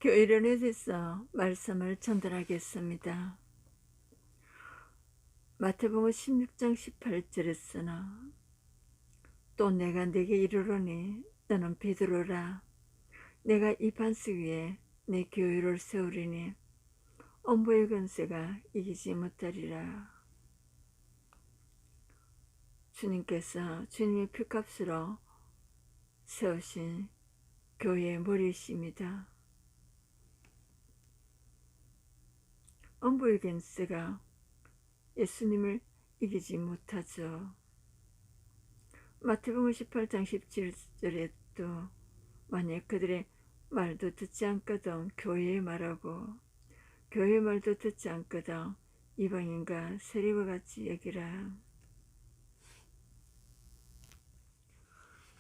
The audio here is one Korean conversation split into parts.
교회론에 대해서 말씀을 전달하겠습니다. 마태복음 16장 18절에서는 또 내가 네게 이르노니 너는 베드로라 내가 이 반석 위에 내 교회를 세우리니 엄부의 권세가 이기지 못하리라. 주님께서 주님의 피값으로 세우신 교회의 머리이십니다. 엄부의 권세가 예수님을 이기지 못하죠. 마태복음 18장 17절에도 만약 그들의 말도 듣지 않거든 교회의 말하고 교회의 말도 듣지 않거든 이방인과 세리와 같이 여기라.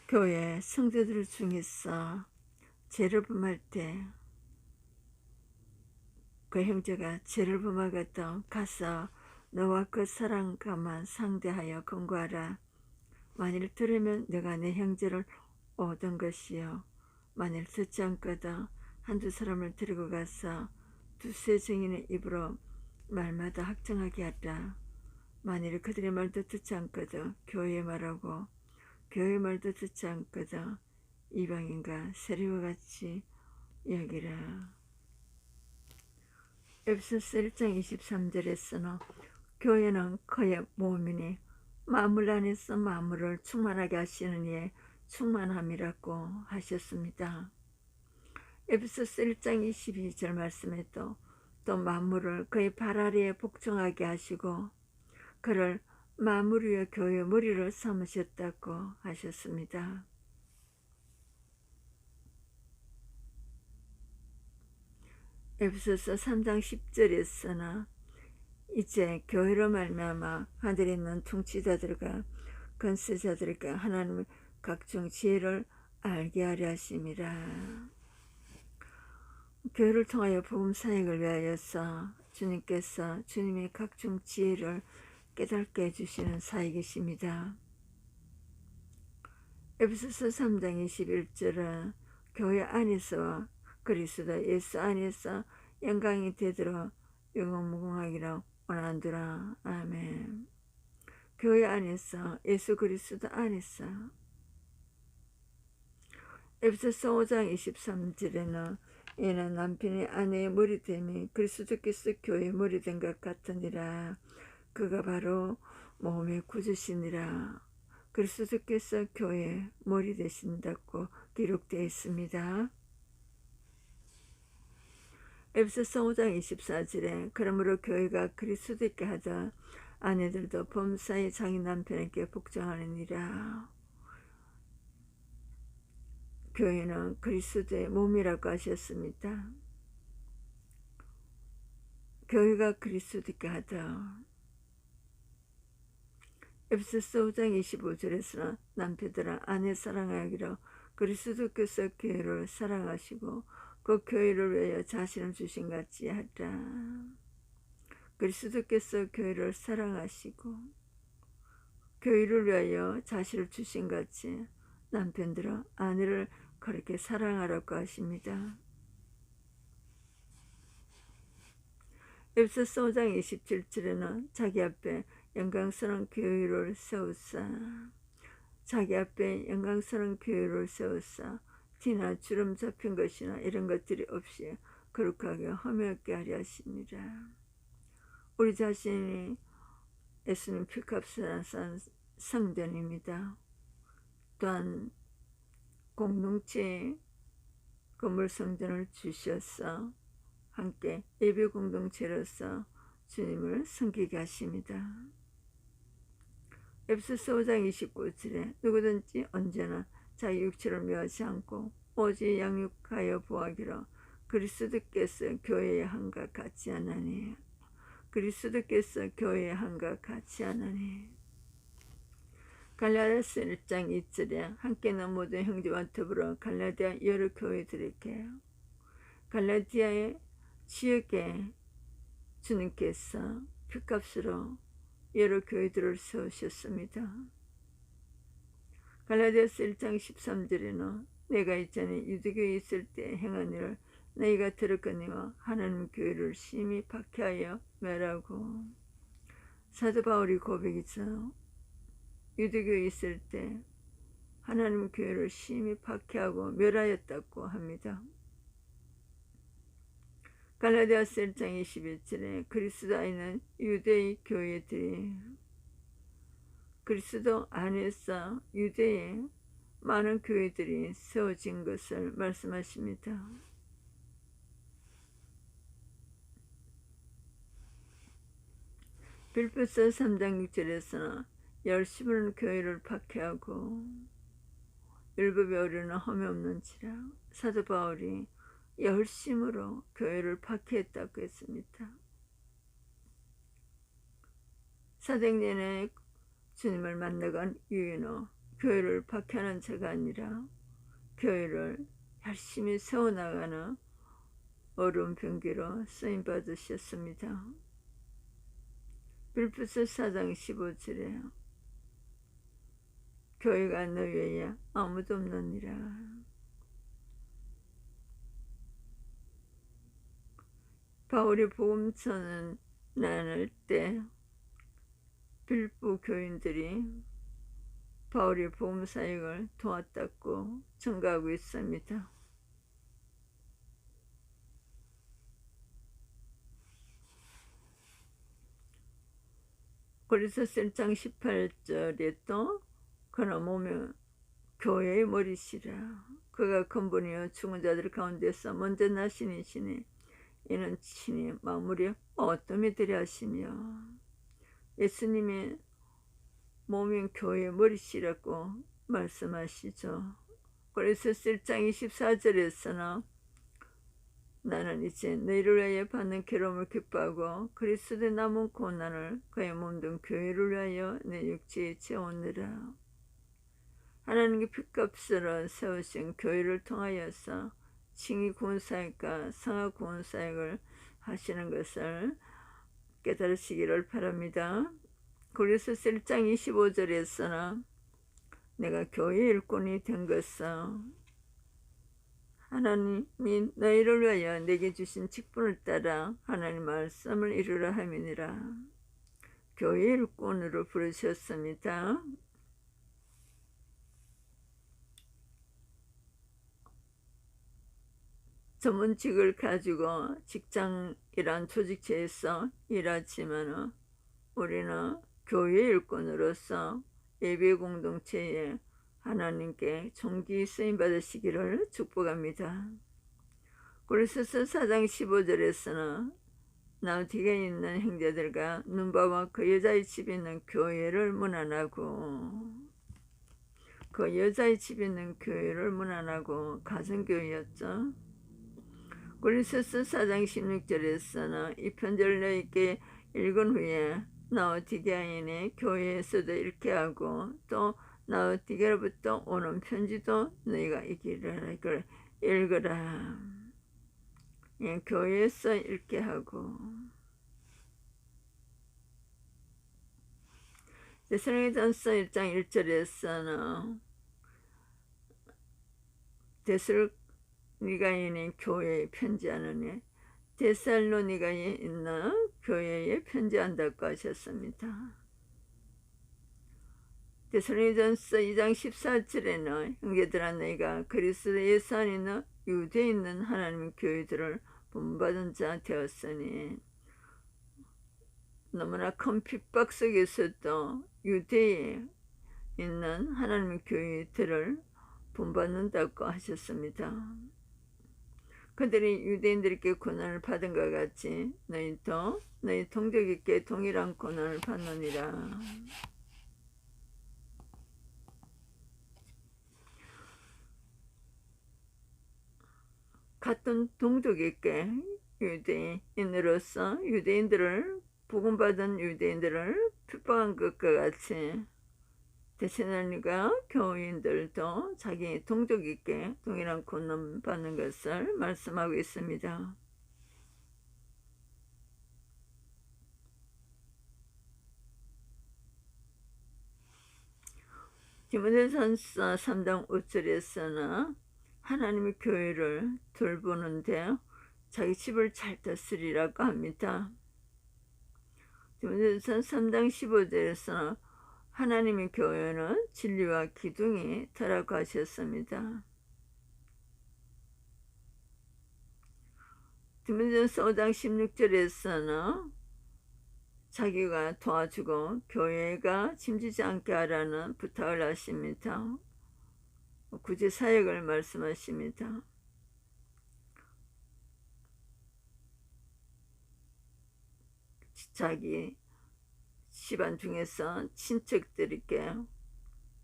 교회 성도들 중에서 죄를 범할 때 그 형제가 죄를 범하거든 가서 너와 그 사랑과만 상대하여 권고하라. 만일 들으면 너가 내 형제를 얻은 것이요 만일 듣지 않거든 한두 사람을 데리고 가서 두세 증인의 입으로 말마다 확정하게 하라. 만일 그들의 말도 듣지 않거든 교회의 말하고 교회의 말도 듣지 않거든 이방인과 세리와 같이 여기라. 에베소서 1장 23절에서는 교회는 그의 몸이니 만물 안에서 만물을 충만하게 하시는 이의 충만함이라고 하셨습니다. 에베소서 1장 22절 말씀에도 또 만물을 그의 발 아래에 복종하게 하시고 그를 만물 위의 교회의 머리를 삼으셨다고 하셨습니다. 에베소서 3장 10절에서는 이제 교회로 말미암아 하늘에 있는 통치자들과 권세자들과 하나님의 각종 지혜를 알게 하려 하심이라. 교회를 통하여 복음 사역을 위하여서 주님께서 주님의 각종 지혜를 깨닫게 해주시는 사역이십니다. 에베소서 3장 21절은 교회 안에서 그리스도 예수 안에서 영광이 되도록 영원무궁하기를 원하노라. 아멘. 교회 안에서 예수 그리스도 안에서 에베소서 5장 23절에는 이는 남편이 아내의 머리됨이 그리스도께서 교회의 머리된 것 같으니라. 그가 바로 몸의 구주시니라. 그리스도께서 교회의 머리 되신다고 기록되어 있습니다. 에베소서 5장 24절에 그러므로 교회가 그리스도께 하자 아내들도 범사에 자기 남편에게 복종하느니라. 교회는 그리스도의 몸이라고 하셨습니다. 교회가 그리스도께 하자. 에베소서 5장 25절에서는 남편들아 아내 사랑하기로 그리스도께서 교회를 사랑하시고 그 교회를 위하여 자신을 주신 같이 하라. 그리스도께서 교회를 사랑하시고 교회를 위하여 자신을 주신 같이 남편들은 아내를 그렇게 사랑하라고 하십니다. 에베소서 5장 27절에는 자기 앞에 영광스러운 교회를 세우사 자기 앞에 영광스러운 교회를 세우사 티나 주름 잡힌 것이나 이런 것들이 없이 거룩하게 험하게 하려 하십니다. 우리 자신이 예수님 피값을 산 성전입니다. 또한 공동체 건물 성전을 주셔서 함께 예배 공동체로서 주님을 섬기게 하십니다. 에베소서 5장 29절에 누구든지 언제나 자기 육체를 멸하지 않고 오직 양육하여 보하기로 그리스도께서 교회의 한과 같이 하나니 그리스도께서 교회의 한과 같이 하나니. 갈라디아서 1장 2절에 함께는 모든 형제와 더불어 갈라디아 여러 교회들에게 갈라디아의 지역에 주님께서 피값으로 여러 교회들을 세우셨습니다. 갈라디아서 1장 13절에는 내가 이전에 유대교에 있을 때 행한 일을 너희가 들었거니와 하나님 교회를 심히 박해하여 멸하고. 사도 바울이 고백이죠. 유대교에 있을 때 하나님 교회를 심히 박해하고 멸하였다고 합니다. 갈라디아서 1장 21절에 그리스도 안에 유대의 교회들이 그리스도 안에서 유대의 많은 교회들이 세워진 것을 말씀하십니다. 빌립보서 3장 6절에서는 열심으로 교회를 박해하고 율법에 어리는 험이 없는지라. 사도 바울이 열심으로 교회를 박해했다고 했습니다. 사도행전에 주님을 만나간 유인호, 교회를 박해하는 자가 아니라 교회를 열심히 세워나가는 어려운 병기로 쓰임받으셨습니다. 빌립보서 4장 15절에 교회가 너 외에 아무도 없느니라. 바울이 복음 전할 때 빌립보 교인들이 바울의 복음 사역을 도왔다고 증거하고 있습니다. 고린도서 1장 18절에 또 그는 몸에 교회의 머리시라. 그가 근본이여 죽은 자들 가운데서 먼저 나신 이시니 이는 친히 마무리 어떠미 되려 하시며. 예수님이 몸인 교회의 머리시라고 말씀하시죠. 그래서 1장 24절에서는 나는 이제 너희를 위하여 받는 괴로움을 기뻐하고 그리스도의 남은 고난을 그의 몸된 교회를 위하여 내 육체에 채우느라. 하나님께 피값으로 세우신 교회를 통하여서 칭의 구원사역과 성화 구원사역을 하시는 것을 깨달으시기를 바랍니다. 고린도서 1장 25절에서는 내가 교회의 일꾼이 된 것은 하나님이 너희를 위하여 내게 주신 직분을 따라 하나님 말씀을 이루라 함이니라. 교회의 일꾼으로 부르셨습니다. 전문직을 가지고 직장이란 조직체에서 일하지만 우리는 교회 일꾼으로서 예배 공동체에 하나님께 존귀 쓰임 받으시기를 축복합니다. 고린도서 4장 15절에서는 라오디게아에 있는 형제들과 눈바와 그 여자의 집에 있는 교회를 문안하고, 그 여자의 집에 있는 교회를 문안하고 가정교회였죠. 고린도서 4장 16절에서는 이 편지를 너희에게 읽은 후에 라오디게아인의 교회에서도 읽게 하고 또 라오디게아로부터 오는 편지도 너희가 읽으라. 예, 교회에서 읽게 하고. 데살로니가전서 1장 1절에서는 데살로니가인의 교회에 편지하느니 데살로니가에 있는 교회에 편지한다고 하셨습니다. 데살로니가전서 2장 14절에는 형제들아 너희가 그리스도 예수 안에 있는 유대에 있는 하나님의 교회들을 본받은 자 되었으니. 너무나 큰 핍박 속에서도 유대에 있는 하나님의 교회들을 본받는다고 하셨습니다. 그들이 유대인들에게 고난을 받은 것 같이 너희도 너희 동족에게 동일한 고난을 받느니라. 같은 동족에게 유대인으로서 유대인들을 복음받은 유대인들을 핍박한 것과 같이 데살로니가 교인들도 자기 동족에게 동일한 고난 받는 것을 말씀하고 있습니다. 디모데전서 3장 5절에서는 하나님의 교회를 돌보는데 자기 집을 잘 다스리라고 합니다. 디모데전서 3장 15절에서 하나님의 교회는 진리와 기둥이 터라고 하셨습니다. 디모데전서 5장 16절에서는 자기가 도와주고 교회가 짐지지 않게 하라는 부탁을 하십니다. 구제 사역을 말씀하십니다. 자기 집안 중에서 친척들에게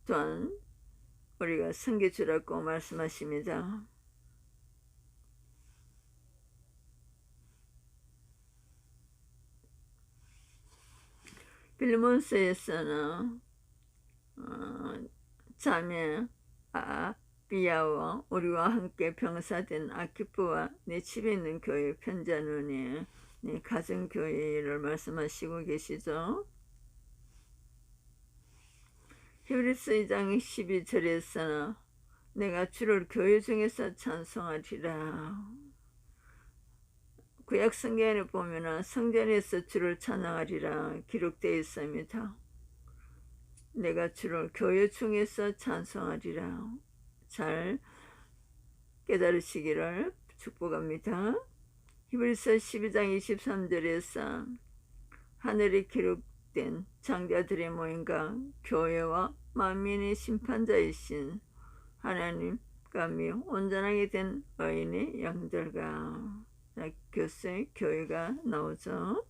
또한 우리가 섬겨주라고 말씀하십니다. 빌리몬서에서는 자매 아비야와 우리와 함께 병사된 아키프와 내 집에 있는 교회 편지하노니 네 가정교회를 말씀하시고 계시죠. 히브리서 2장 12절에서는 내가 주를 교회 중에서 찬송하리라. 구약 성경에 보면 성전에서 주를 찬양하리라 기록되어 있습니다. 내가 주를 교회 중에서 찬송하리라. 잘 깨달으시기를 축복합니다. 히브리서 12장 23절에서 하늘에 기록된 장자들의 모임과 교회와 만민의 심판자이신 하나님과 며 온전하게 된 의인의 영들과 교수의 교회가 나오죠.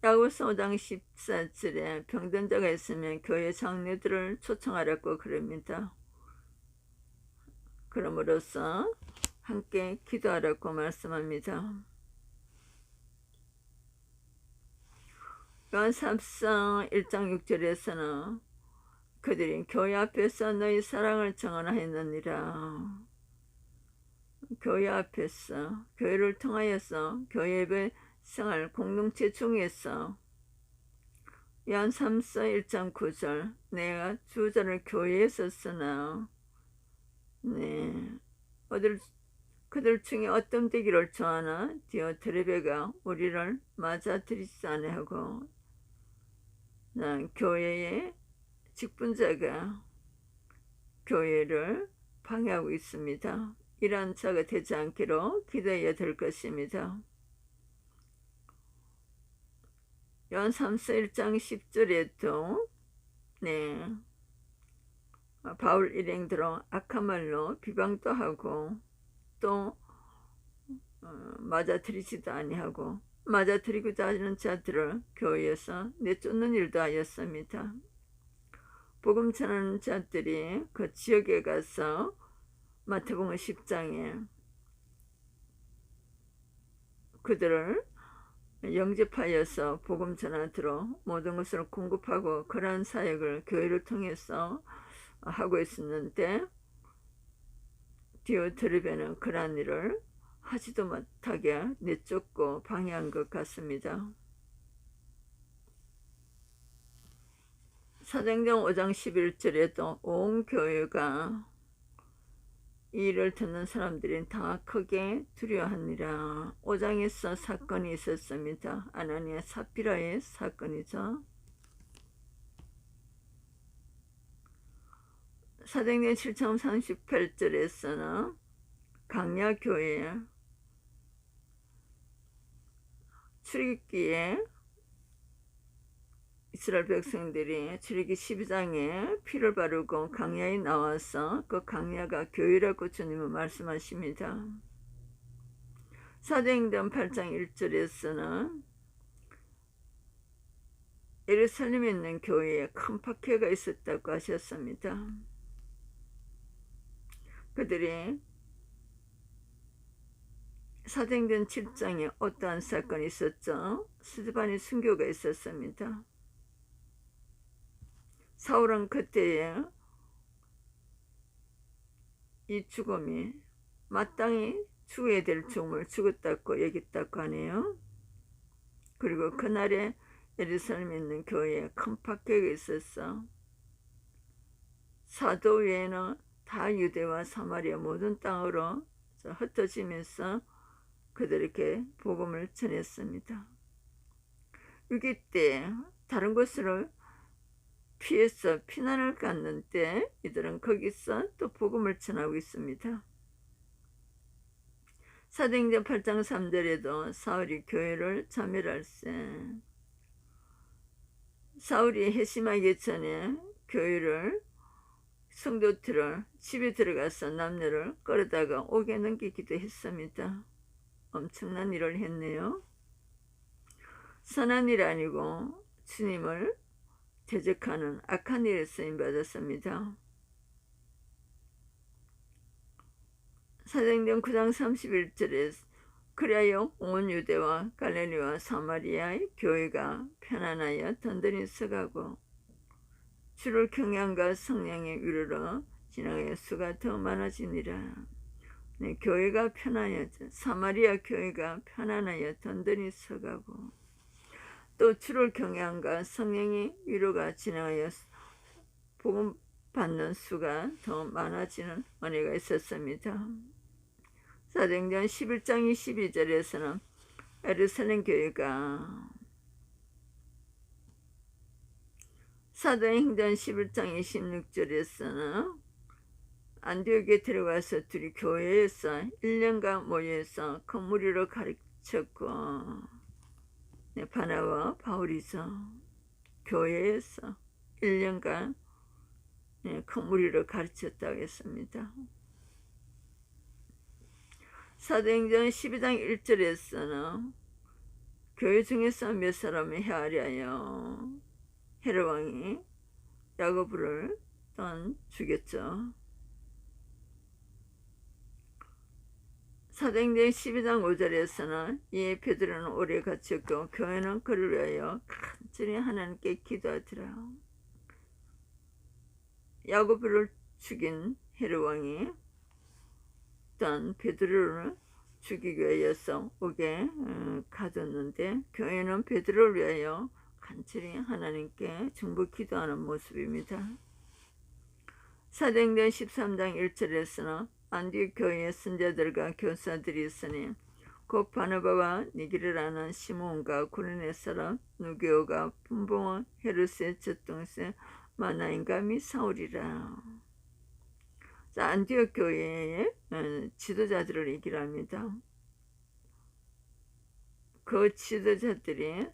야고보서 5장 14절에 병든 자가 있으면 교회 장로들을 초청하라고 그럽니다. 그럼으로써 함께 기도하라고 말씀합니다. 요한삼서 1장 6절에서는 그들이 교회 앞에서 너희 사랑을 증언하였느니라. 교회 앞에서 교회를 통하여서 교회의 생활 공동체 중에서 요한삼서 1장 9절 내가 주자를 교회에서 쓰나 그들 중에 어떤 되기를 좋아하나 디오트레베가 우리를 맞아들이지 아니하고 교회의 직분자가 교회를 방해하고 있습니다. 이러한 자가 되지 않기로 기도해야 될 것입니다. 요한삼서 1장 10절에도 바울 일행들은 악한 말로 비방도 하고 또 맞아들이지도 아니하고 맞아들이고자 하는 자들을 교회에서 내쫓는 일도 하였습니다. 복음 전하는 자들이 그 지역에 가서 마태복음 10장에 그들을 영접하여서 복음 전하도록 모든 것을 공급하고 그러한 사역을 교회를 통해서 하고 있었는데 디오트레베는 그러한 일을 하지도 못하게 내쫓고 방해한 것 같습니다. 사도행전 5장 11절에도 온 교회가 이 일을 듣는 사람들이 다 크게 두려워하니라. 5장에서 사건이 있었습니다. 아나니아 삽비라의 사건이죠. 사도행전 7장 38절에서는 강야교회 출애굽기에 이스라엘 백성들이 출애굽기 12장에 피를 바르고 강야에 나와서 그 강야가 교회라고 주님은 말씀하십니다. 사도행전 8장 1절에서는 예루살렘에 있는 교회에 큰 박해가 있었다고 하셨습니다. 그들이 사도행전 7장에 어떠한 사건이 있었죠? 스데반의 순교가 있었습니다. 사울은 그때에 이 죽음이 마땅히 죽어야 될 죽음을 죽었다고 여겼다고 하네요. 그리고 그날에 예루살렘에 있는 교회에 큰 박해가 있었어. 사도 외에는 다 유대와 사마리아 모든 땅으로 흩어지면서 그들에게 복음을 전했습니다. 위기 때 다른 곳으로 피해서 피난을 갔는데 이들은 거기서 또 복음을 전하고 있습니다. 사도행전 8장 3절에도 사울이 교회를 자멸할세, 사울이 회심하기 전에 교회를 성도들을 집에 들어가서 남녀를 끌어다가 옥에 넘기기도 했습니다. 엄청난 일을 했네요. 선한 일 아니고 주님을 대적하는 악한 일에 쓰임받았습니다. 사도행전 9장 31절에 그리하여 온 유대와 갈릴리와 사마리아의 교회가 편안하여 든든히 서가고 주를 경외함과 성령의 위로로 지나가여 수가 더 많아지니라. 네, 교회가 편안하여, 사마리아 교회가 편안하여 든든히 서가고 또 주를 경외함과 성령의 위로가 지나가여 복음 받는 수가 더 많아지는 은혜가 있었습니다. 사도행전 11장 22절에서는 예루살렘 교회가, 사도행전 11장 26절에서는 안디옥에 들어가서 둘이 교회에서 1년간 모여서 큰 무리로 가르쳤고, 네, 바나바와 바울이죠. 교회에서 1년간 큰 무리로 가르쳤다고 했습니다. 사도행전 12장 1절에서는 교회 중에서 몇 사람을 헤아려하여 헤롯 왕이 야고보를 또한 죽였죠. 사도행전 12장 5절에서는 이에 베드로는 오래 갇혔고 교회는 그를 위하여 간절히 하나님께 기도하더라. 야고보를 죽인 헤롯 왕이 또한 베드로를 죽이기 위하여서 옥에 가뒀는데 교회는 베드로를 위하여 간절히 하나님께 중보 기도하는 모습입니다. 사도행전 13장 1절에서는 안디옥 교회의 선자들과 교사들이 있으니 곧 바나바와 니기를 아는 시몬과 구레네 사람 누게오가 분봉원 헤롯의 젖동생 마나인과 및 사울이라. 자, 안디옥 교회의 지도자들을 얘기를 합니다. 그 지도자들이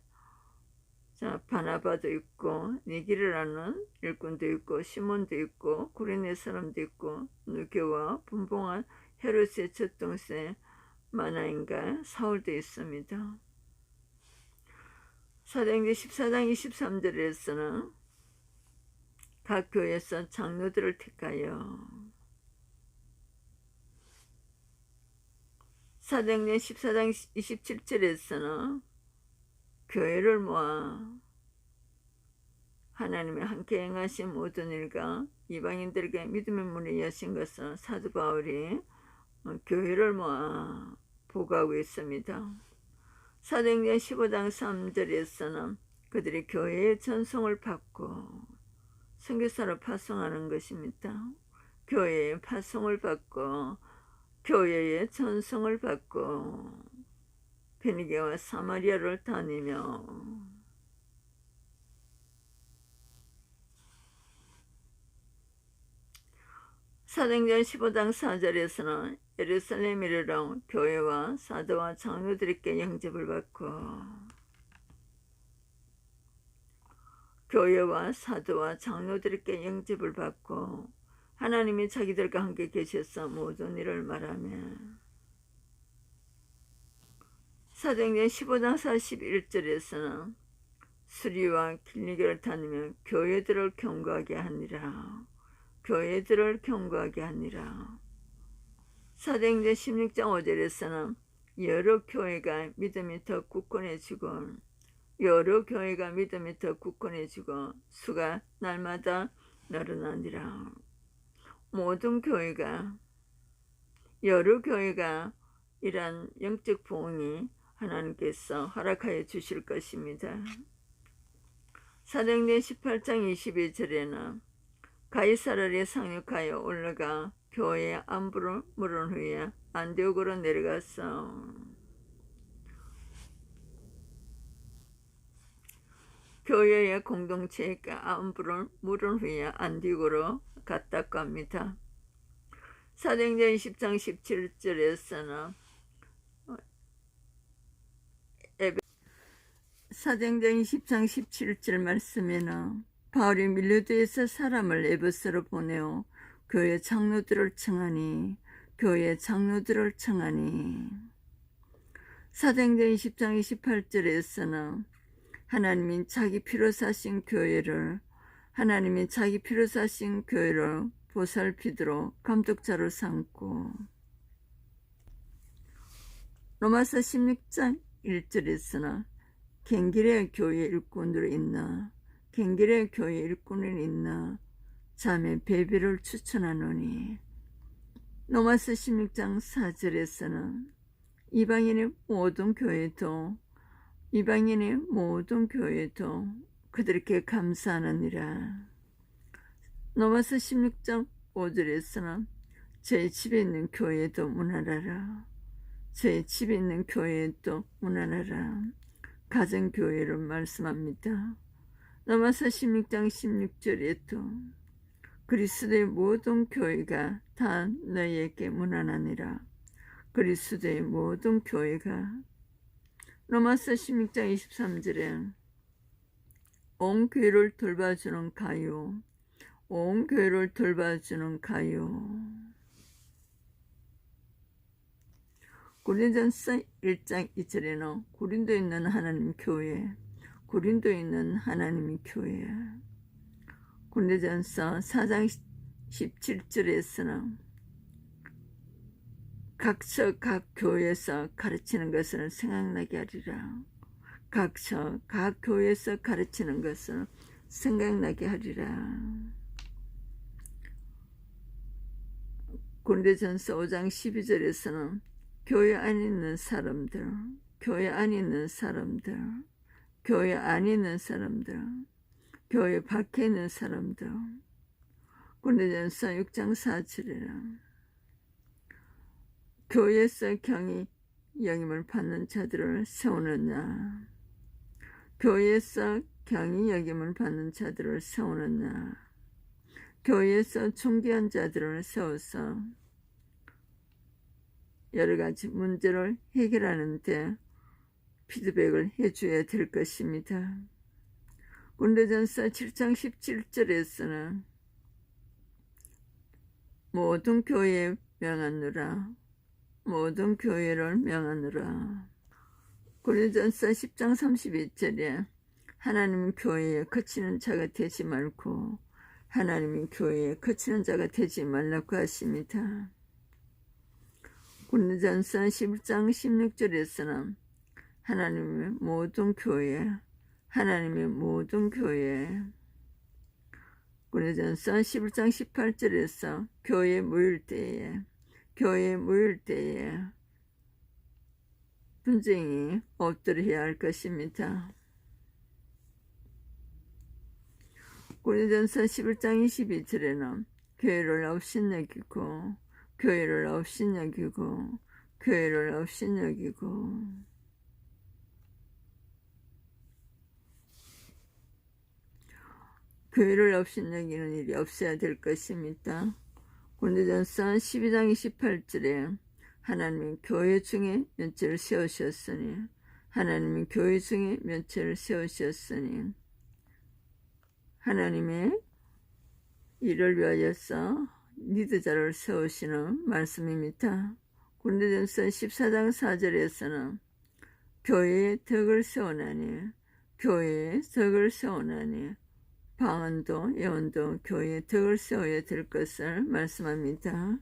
바나바도 있고 니기를 아는 일꾼도 있고 시몬도 있고 구레네 사람도 있고 누게와 분봉한 헤롯의 젖동생 마나인과 사울도 있습니다. 사도행전 14장 23절에서는 각 교회에서 장로들을 택하여, 사도행전 14장 27절에서는 교회를 모아 하나님의 함께 행하신 모든 일과 이방인들에게 믿음의 문을 여신 것을 사도 바울이 교회를 모아 보고하고 있습니다. 사도행전 15장 3절에서는 그들이 교회의 전송을 받고 선교사로 파송하는 것입니다. 교회의 파송을 받고 교회의 전송을 받고 베니게와 사마리아를 다니며 사도행전 15장 4절에서는 예루살렘에 이르러 교회와 사도와 장로들에게 영접을 받고 교회와 사도와 장로들에게 영접을 받고 하나님이 자기들과 함께 계셔서 모든 일을 말하며 사도행전 15장 41절에서는 수리와 길리게를 다니며 교회들을 경고하게 하니라. 교회들을 경고하게 하니라. 사도행전 16장 5절에서는 여러 교회가 믿음이 더 굳건해지고 수가 날마다 늘어나니라. 모든 교회가, 여러 교회가 이러한 영적 부흥이 하나님께서 허락하여 주실 것입니다. 사도행전 18장 22절에는 가이사랴에 상륙하여 올라가 교회의 안부를 물은 후에 안디옥으로 내려갔어. 교회의 공동체에게 안부를 물은 후에 안디옥으로 갔다고 합니다. 사도행전 10장 17절에서는 사도행전 10장 17절 말씀에는 바울이 밀리도에서 사람을 에베소로 보내어 교회 장로들을 청하니 사도행전 10장 28절에서는 하나님이 자기 피로 사신 교회를 보살피도록 감독자로 삼고, 로마서 16장 1절에서는 갱길의 교회 일꾼을 있나 자매 베베를 추천하노니, 로마서 16장 4절에서는 이방인의 모든 교회도 그들에게 감사하느니라. 로마서 16장 5절에서는 제 집에 있는 교회도 문안하라. 가정교회를 말씀합니다. 로마서 16장 16절에도 그리스도의 모든 교회가 다 너희에게 문안하니라. 그리스도의 모든 교회가. 로마서 16장 23절에 온 교회를 돌봐주는 가요. 고린도전서 1장 2절에는 고린도에 있는 하나님의 교회. 고린도전서 4장 17절에서는 각처 각 교회에서 가르치는 것을 생각나게 하리라. 고린도전서 5장 12절에서는 교회 안에 있는 사람들, 교회 밖에 있는 사람들. 고린도전서 6장 4절에는 교회에서 경히 여김을 받는 자들을 세우느냐. 교회에서 존귀한 자들을 세워서 여러 가지 문제를 해결하는 데 피드백을 해줘야 될 것입니다. 고린도전서 7장 17절에서는 모든 교회를 명하느라. 고린도전서 10장 32절에 하나님 교회에 거치는 자가 되지 말라고 하십니다. 고린도전서 11장 16절에서는 하나님의 모든 교회. 고린도전서 11장 18절에서 교회에 모일 때에 분쟁이 없도록 해야 할 것입니다. 고린도전서 11장 22절에는 교회를 업신여기고 교회를 업신여기는 일이 없어야 될 것입니다. 고린도전서 12장 28절에 하나님이 교회 중에 면체를 세우셨으니 하나님의 일을 위하여서 리더자를 세우시는 말씀입니다. 고린도전서 14장 4절에서는 교회의 덕을 세우나니 방언도 예언도 교회의 덕을 세워야 될 것을 말씀합니다.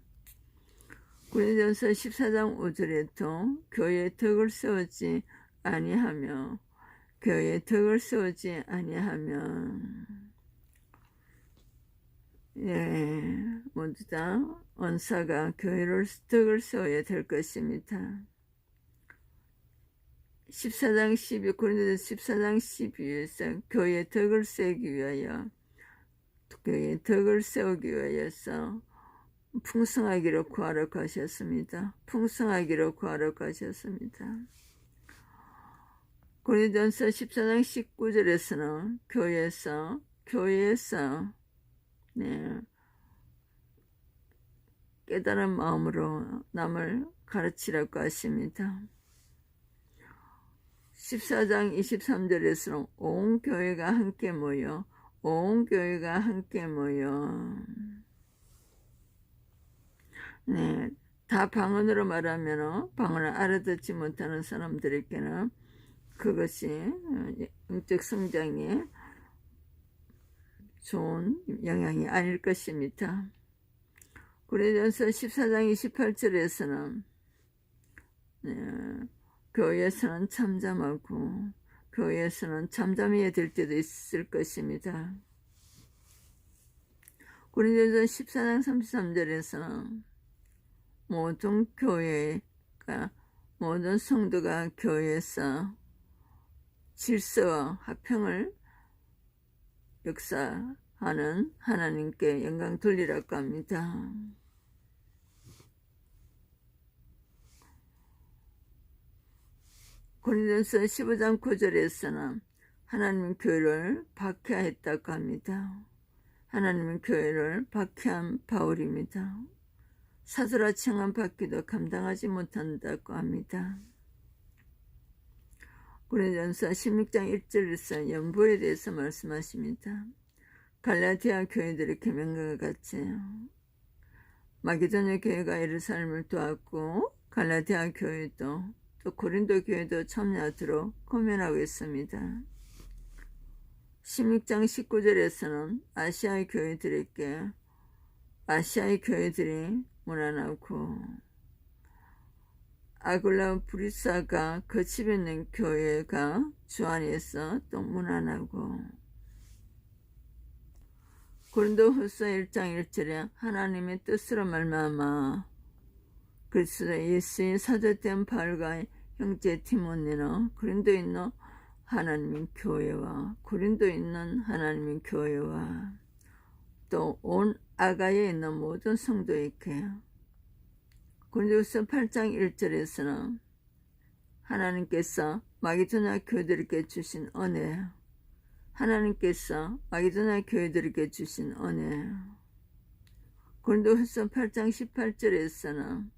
고린도전서 14장 5절에도 교회의 덕을 세우지 아니하면 모두 다 원사가 교회를 덕을 세워야 될 것입니다. 14장 12 고린도전서 14장 12에서 교회의 덕을 세우기 위하여 그 덕을 세우기 위하여서 풍성하기로 구하러 가셨습니다. 풍성하기로 구하러 가셨습니다. 고린도전서 14장 19절에서는 교회에서 네, 깨달은 마음으로 남을 가르치라고 하십니다. 14장 23절에서는 온 교회가 함께 모여 네, 다 방언으로 말하면 방언을 알아듣지 못하는 사람들에게는 그것이 영적 성장에 좋은 영향이 아닐 것입니다. 고린도전서 14장 28절에서는 교회에서는 잠잠하고 교회에서는 잠잠해야 될 때도 있을 것입니다. 고린도전서 14장 33절에서는 모든 성도가 교회에서 질서와 화평을 역사하는 하나님께 영광 돌리라고 합니다. 고린도전서 15장 9절에서는 하나님은 교회를 박해했다고 합니다. 하나님은 교회를 박해한 바울입니다. 사도라 칭함 받기도 감당하지 못한다고 합니다. 고린도전서 16장 1절에서 연보에 대해서 말씀하십니다. 갈라디아 교회들의 계명과 같이 마게도냐 교회가 예루살렘을 도왔고 갈라디아 교회도 또 고린도 교회도 참여하도록 고면하고 있습니다. 16장 19절에서는 아시아의 교회들이 무난하고 아굴라 브리사가 거칩 있는 교회가 주 안에서 또 무난하고 고린도후서 1장 1절에 하나님의 뜻으로 말미암아 그리스도 예수의 사도된 바울과 형제 디모데는 고린도에 있는 하나님의 교회와 또 온 아가야에 있는 모든 성도에게 고린도후서 8장 1절에서는 하나님께서 마게도냐 교회들에게 주신 은혜 고린도후서 8장 18절에서는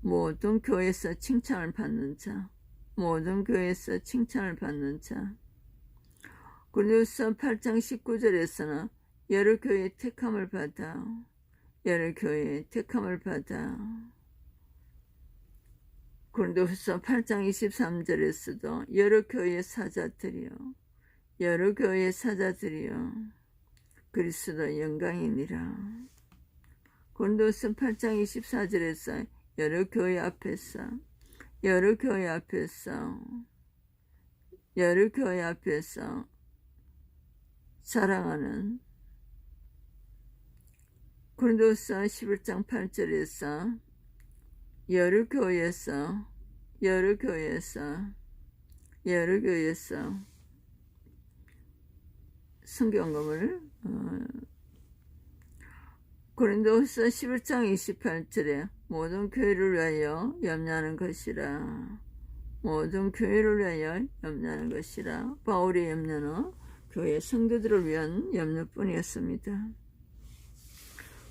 모든 교회에서 칭찬을 받는 자 고린도후서 8장 19절에서는 여러 교회의 택함을 받아 고린도후서 8장 23절에서도 여러 교회의 사자들이여 그리스도 영광이니라. 고린도후서 8장 24절에서 여러 교회 앞에서 자랑하는 고린도후서 11장 8절에서 여러 교회에서 성경금을 고린도후서 11장 28절에 모든 교회를 위하여 염려하는 것이라. 바울의 염려는 교회 성도들을 위한 염려뿐이었습니다.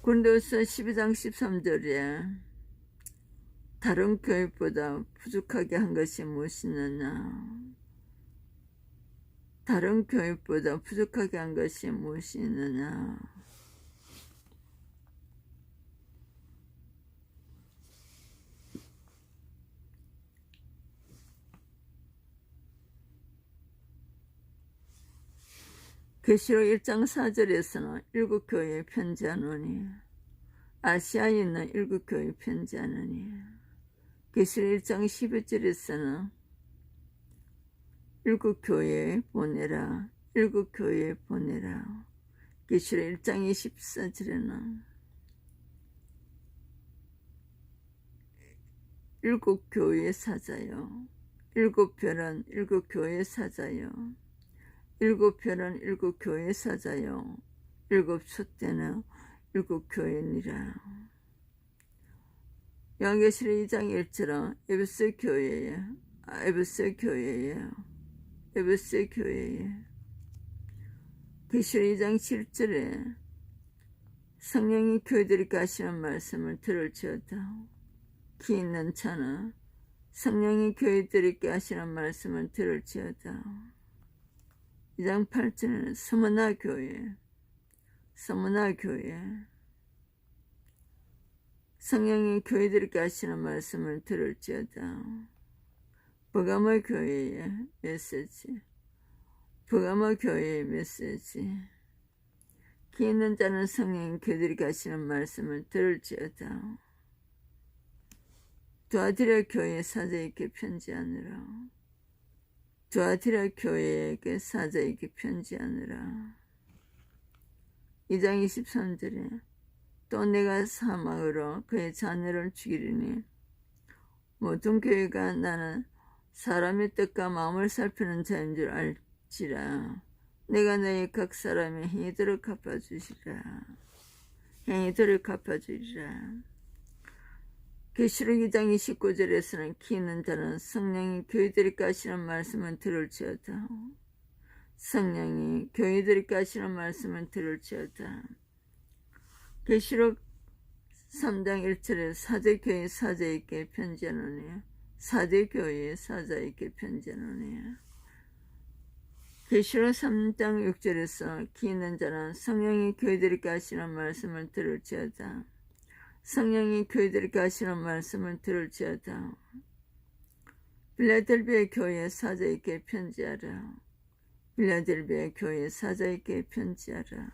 고린도후서 12장 13절에 다른 교회보다 부족하게 한 것이 무엇이느냐. 계시록 1장 4절에서는 일곱 교회에 편지하노니 아시아에 있는 일곱 교회에 편지하노니 계시록 1장 12절에서는 일곱 교회에 보내라. 계시록 1장 24절에는 일곱 교회의 사자요. 일곱 별은 일곱 교회의 사자요. 일곱 별은 일곱 교회 사자요 일곱 촛대는 일곱 교회니라. 요한계시록 2장 1절은 에베소 교회예요. 계시록 2장 7절에 성령이 교회들에게 하시는 말씀을 들을지어다. 기 있는 자는 성령이 교회들에게 하시는 말씀을 들을지어다. 2장 8절에는 스무나 교회 성령이 교회들에게 하시는 말씀을 들을지어다. 버가모 교회의 메시지. 기 있는 자는 성령이 교회들에게 하시는 말씀을 들을지어다. 두아디라 교회의 사자에게 편지하느라. 두아디라 교회에게 사자에게 편지하느라. 2장 23절에 또 내가 사망으로 그의 자녀를 죽이리니 모든 교회가 나는 사람의 뜻과 마음을 살피는 자인 줄 알지라. 내가 너희 각 사람의 행위들을 갚아주리라. 계시록 2장 29절에서는 기 있는 자는 성령이 교회들에게 하시는 말씀을 들을지어다. 계시록 3장 1절에 사대교회 사자에게 편지하노니 사대교회의 사자에게 편지하노니. 계시록 3장 6절에서 기 있는 자는 성령이 교회들에게 하시는 말씀을 들을지어다. 빌라델비아 교회의 사자에게 편지하라.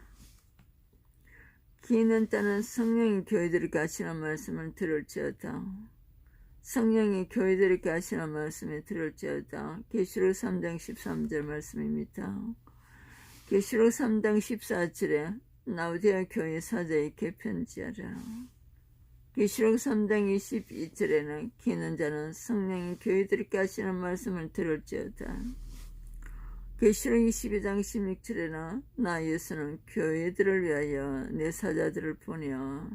기 있는 자는 성령이 교회들에게 하시는 말씀을 들을지어다. 계시록 3장 13절 말씀입니다. 계시록 3장 14절에 라오디아 교회 사자에게 편지하라. 계시록 3장 22절에는 기 있는 자는 성령이 교회들에게 하시는 말씀을 들을지어다. 계시록 22장 16절에는 나 예수는 교회들을 위하여 내 사자들을 보내어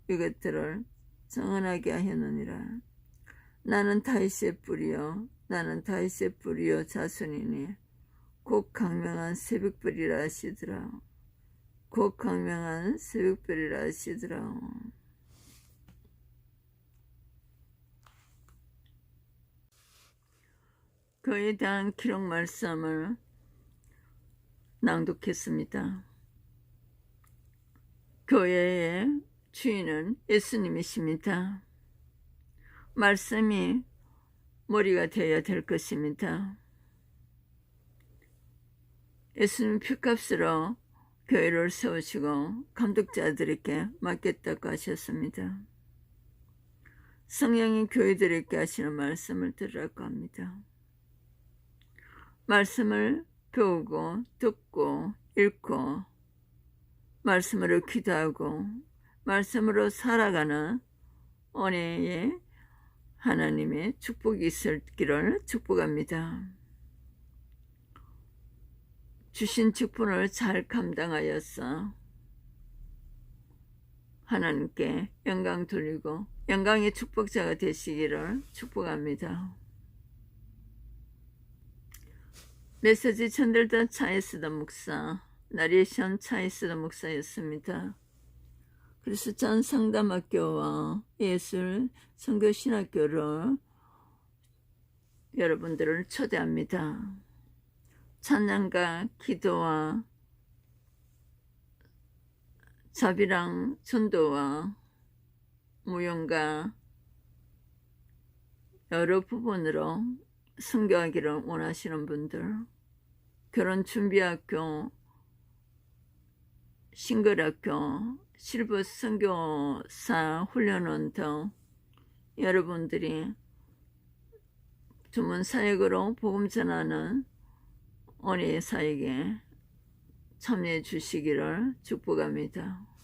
이것들을 정언하게 하였느니라. 나는 다윗의 뿌리요 자손이니 곧 강명한 새벽별이라 하시더라. 그에 대한 기록 말씀을 낭독했습니다. 교회의 주인은 예수님이십니다. 말씀이 머리가 되어야 될 것입니다. 예수님 피값으로 교회를 세우시고 감독자들에게 맡겼다고 하셨습니다. 성령이 교회들에게 하시는 말씀을 들으라고 합니다. 말씀을 배우고 듣고 읽고 말씀으로 기도하고 말씀으로 살아가는 은혜의 하나님의 축복이 있기를 축복합니다. 주신 직분을 잘 감당하여서 하나님께 영광 돌리고 영광의 축복자가 되시기를 축복합니다. 메시지 천들다 차이스더 목사, 나레이션 차이스더 목사였습니다. 그리스도전 상담학교와 예술 선교신학교를 여러분들을 초대합니다. 찬양과 기도와 자비랑 전도와 무용과 여러 부분으로 선교하기를 원하시는 분들, 결혼준비학교, 싱글학교, 실버 선교사 훈련원 등 여러분들이 주문 사역으로 복음 전하는 은혜의 사역에 참여해 주시기를 축복합니다.